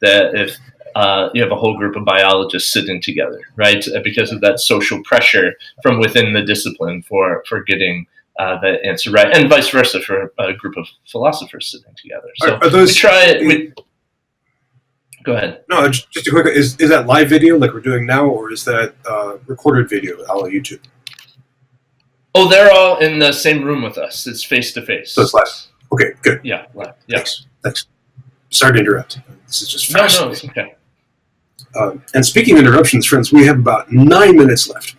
you have a whole group of biologists sitting together, right? Because of that social pressure from within the discipline for getting the answer right, and vice versa for a group of philosophers sitting together. So are those, we try it. Go ahead. No, just a quick. Is that live video like we're doing now, or is that recorded video on YouTube? Oh, they're all in the same room with us. It's face to face. So it's live. Okay, good. Yeah, live. Yeah. Thanks. Sorry to interrupt. This is just fascinating. No, it's okay. And speaking of interruptions, friends, we have about 9 minutes left.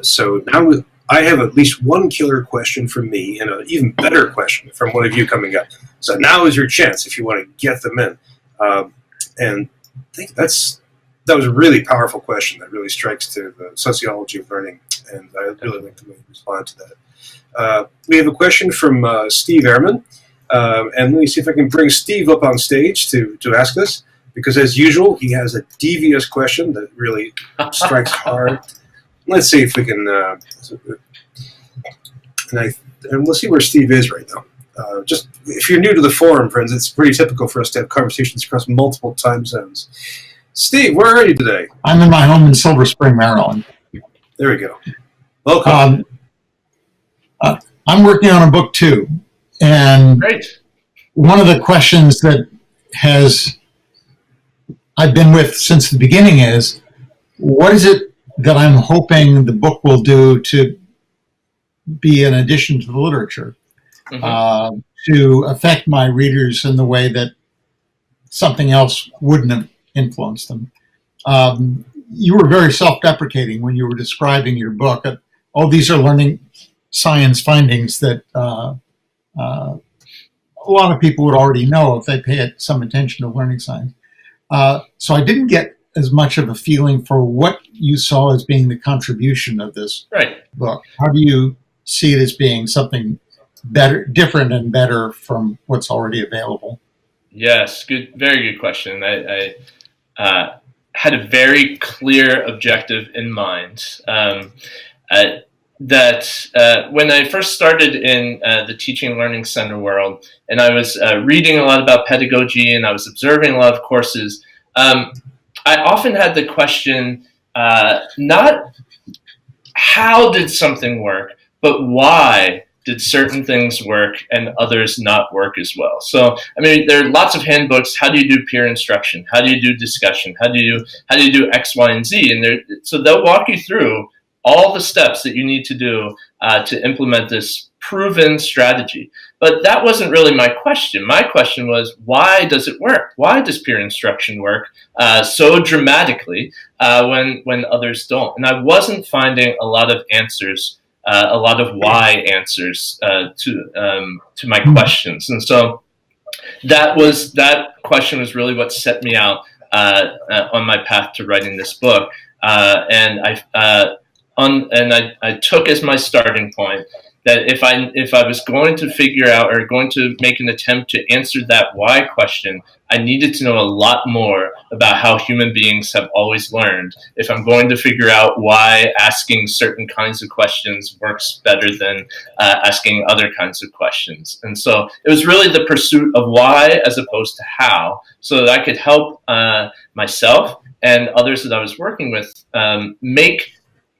So now I have at least one killer question from me and an even better question from one of you coming up. So now is your chance if you want to get them in. And I think that was a really powerful question that really strikes to the sociology of learning, and I really like the way you respond to that. We have a question from Steve Ehrman, and let me see if I can bring Steve up on stage to ask us, because as usual, he has a devious question that really strikes hard. Let's see if we can, and we'll see where Steve is right now. just if you're new to the forum, friends, it's pretty typical for us to have conversations across multiple time zones. Steve, where are you today? I'm in my home in Silver Spring, Maryland. There we go. Welcome. I'm working on a book too, and Great. one of the questions that I've been with since the beginning is, what is it that I'm hoping the book will do to be an addition to the literature, to affect my readers in the way that something else wouldn't have influenced them. You were very self-deprecating when you were describing your book. Oh, these are learning science findings that a lot of people would already know if they paid some attention to learning science. So I didn't get as much of a feeling for what you saw as being the contribution of this book. How do you see it as being something better, different and better from what's already available? Yes, good, very good question. I had a very clear objective in mind. That when I first started in the teaching learning center world, and I was reading a lot about pedagogy and I was observing a lot of courses, I often had the question, not how did something work, but why did certain things work and others not work as well? So, I mean, there are lots of handbooks. How do you do peer instruction? How do you do discussion? How do you do X, Y, and Z? And so they'll walk you through all the steps that you need to do to implement this proven strategy. But that wasn't really my question. My question was, why does it work? Why does peer instruction work so dramatically when others don't? And I wasn't finding a lot of answers, a lot of why answers to my questions. And so that question was really what set me out on my path to writing this book. And I took as my starting point that if I was going to figure out or going to make an attempt to answer that why question, I needed to know a lot more about how human beings have always learned if I'm going to figure out why asking certain kinds of questions works better than asking other kinds of questions. And so it was really the pursuit of why as opposed to how, so that I could help myself and others that I was working with make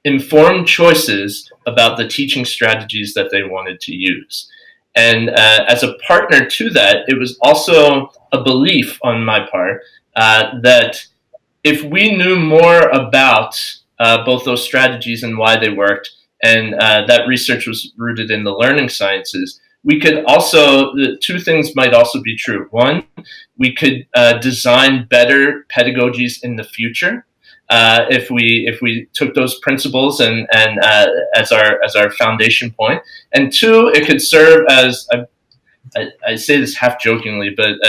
informed choices about the teaching strategies that they wanted to use. And as a partner to that, it was also a belief on my part that if we knew more about both those strategies and why they worked, and that research was rooted in the learning sciences, we could also, the two things might also be true. One, we could design better pedagogies in the future. If we took those principles and as our foundation point, and two, it could serve as I say this half jokingly, but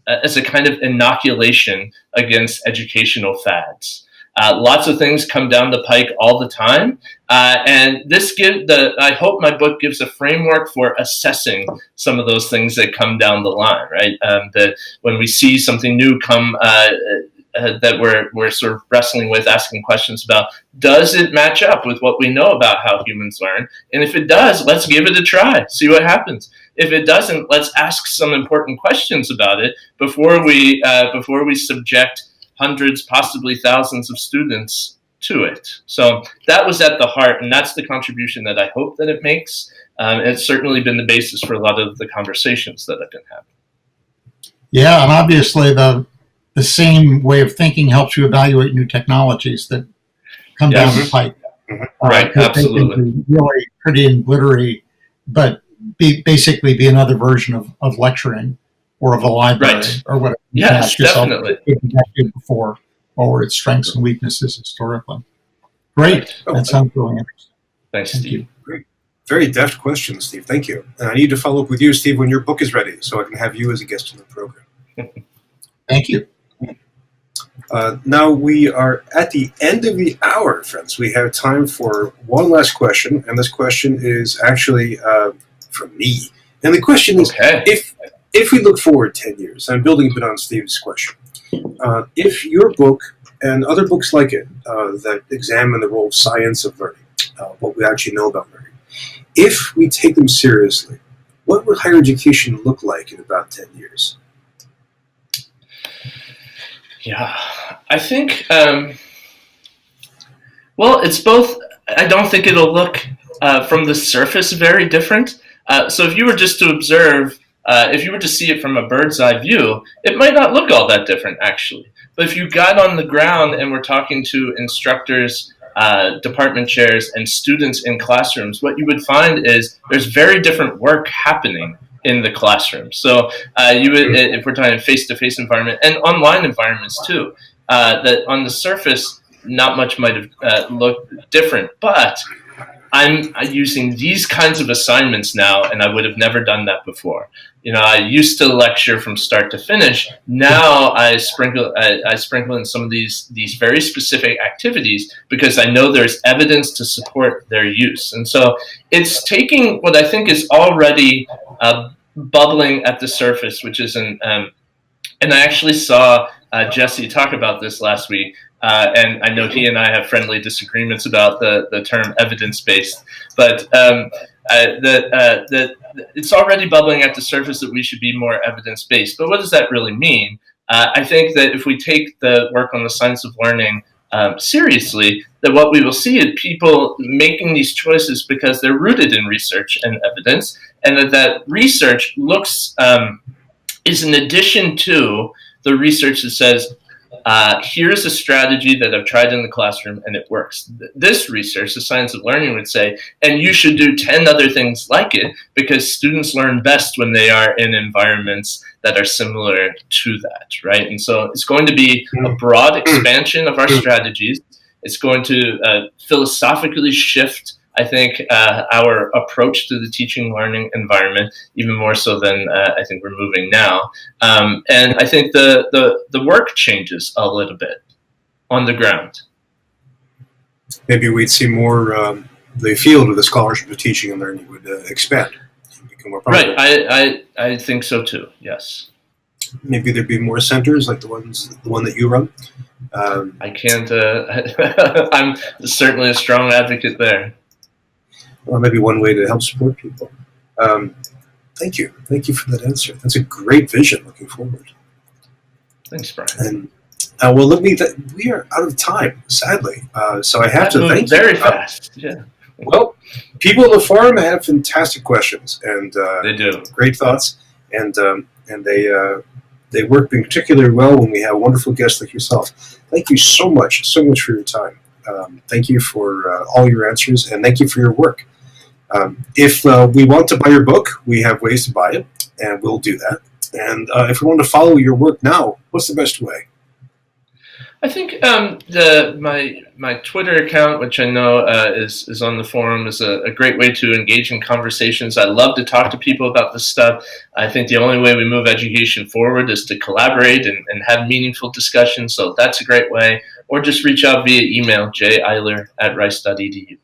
as a kind of inoculation against educational fads. Lots of things come down the pike all the time, and I hope my book gives a framework for assessing some of those things that come down the line. Right, that when we see something new come. That we're sort of wrestling with, asking questions about, does it match up with what we know about how humans learn? And if it does, let's give it a try, see what happens. If it doesn't, let's ask some important questions about it before we subject hundreds, possibly thousands of students to it. So that was at the heart, and that's the contribution that I hope that it makes. It's certainly been the basis for a lot of the conversations that I've been having. Yeah, and obviously the same way of thinking helps you evaluate new technologies that come down the pipe. Right, absolutely. They can be really pretty and glittery, but basically be another version of lecturing or of a library or whatever. Yes, definitely. Before, or its strengths and weaknesses historically. Great. That sounds really interesting. Thanks, Steve. Great. Very deft question, Steve. Thank you. And I need to follow up with you, Steve, when your book is ready, so I can have you as a guest in the program. Thank you. Now we are at the end of the hour, friends. We have time for one last question, and this question is actually from me. And the question is, if we look forward 10 years, I'm building a bit on Steve's question, if your book and other books like it that examine the role of science of learning, what we actually know about learning, if we take them seriously, what would higher education look like in about 10 years? Yeah, I think, well, it's both. I don't think it'll look from the surface very different. So if you were just to observe, if you were to see it from a bird's eye view, it might not look all that different, actually. But if you got on the ground and were talking to instructors, department chairs, and students in classrooms, what you would find is there's very different work happening in the classroom. So you would, if we're talking face-to-face environment and online environments too, that on the surface, not much might have looked different, but I'm using these kinds of assignments now, and I would have never done that before. I used to lecture from start to finish. Now I sprinkle in some of these very specific activities because I know there's evidence to support their use. And so it's taking what I think is already bubbling at the surface, which is and I actually saw Jesse talk about this last week. And I know he and I have friendly disagreements about the term evidence-based, but that it's already bubbling at the surface that we should be more evidence-based. But what does that really mean? I think that if we take the work on the science of learning seriously, that what we will see is people making these choices because they're rooted in research and evidence, and that research looks is an addition to the research that says, here's a strategy that I've tried in the classroom and it works. This research, the science of learning, would say, and you should do 10 other things like it because students learn best when they are in environments that are similar to that, right? And so it's going to be a broad expansion of our strategies. It's going to philosophically shift, I think, our approach to the teaching learning environment, even more so than I think we're moving now. And I think the work changes a little bit on the ground. Maybe we'd see more, the field of the scholarship of teaching and learning would expand. Become more popular. Right, I think so too, yes. Maybe there'd be more centers like the one that you run. I can't, I'm certainly a strong advocate there. Well, maybe one way to help support people. Thank you for that answer. That's a great vision. Looking forward. Thanks, Brian. And well, we are out of time, sadly. So I have to thank you. Very fast. Yeah. Well, people in the forum have fantastic questions and they do great thoughts, and they work particularly well when we have wonderful guests like yourself. Thank you so much for your time. Thank you for all your answers, and thank you for your work. If we want to buy your book, we have ways to buy it, and we'll do that. And if we want to follow your work now, what's the best way? I think my Twitter account, which I know is on the forum, is a great way to engage in conversations. I love to talk to people about this stuff. I think the only way we move education forward is to collaborate and have meaningful discussions. So that's a great way. Or just reach out via email, jeiler@rice.edu.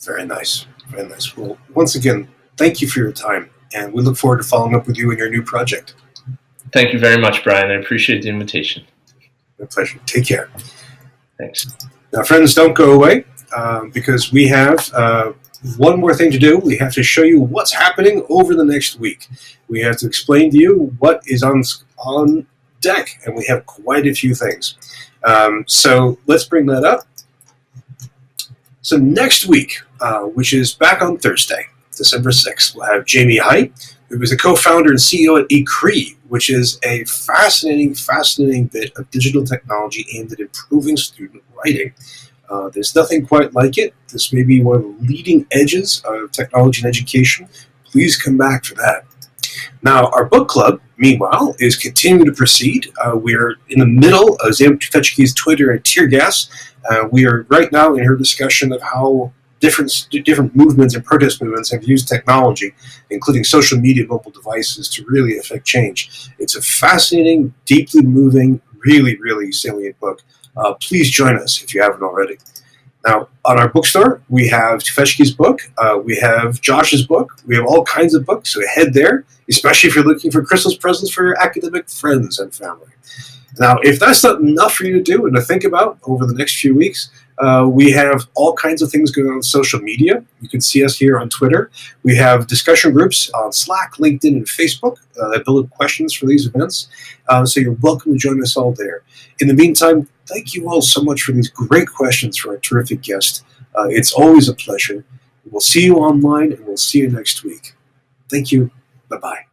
Very nice. Very nice. Well, once again, thank you for your time, and we look forward to following up with you in your new project. Thank you very much, Brian. I appreciate the invitation. My pleasure. Take care. Thanks. Now, friends, don't go away because we have one more thing to do. We have to show you what's happening over the next week. We have to explain to you what is on deck, and we have quite a few things. So let's bring that up. So next week, which is back on Thursday, December 6th, we'll have Jamie Height, who is the co-founder and CEO at eCree, which is a fascinating bit of digital technology aimed at improving student writing. There's nothing quite like it. This may be one of the leading edges of technology and education. Please come back for that. Now, our book club, meanwhile, is continuing to proceed. We're in the middle of Zam Tufetchki's Twitter and tear gas. We are right now in her discussion of how different movements and protest movements have used technology, including social media and mobile devices, to really affect change. It's a fascinating, deeply moving, really salient book. Please join us if you haven't already. Now, on our bookstore, we have Tufetchki's book, we have Josh's book, we have all kinds of books, so head there, especially if you're looking for Christmas presents for your academic friends and family. Now, if that's not enough for you to do and to think about over the next few weeks, we have all kinds of things going on social media. You can see us here on Twitter. We have discussion groups on Slack, LinkedIn, and Facebook that build up questions for these events. So you're welcome to join us all there. In the meantime, thank you all so much for these great questions for our terrific guest. It's always a pleasure. We'll see you online, and we'll see you next week. Thank you. Bye-bye.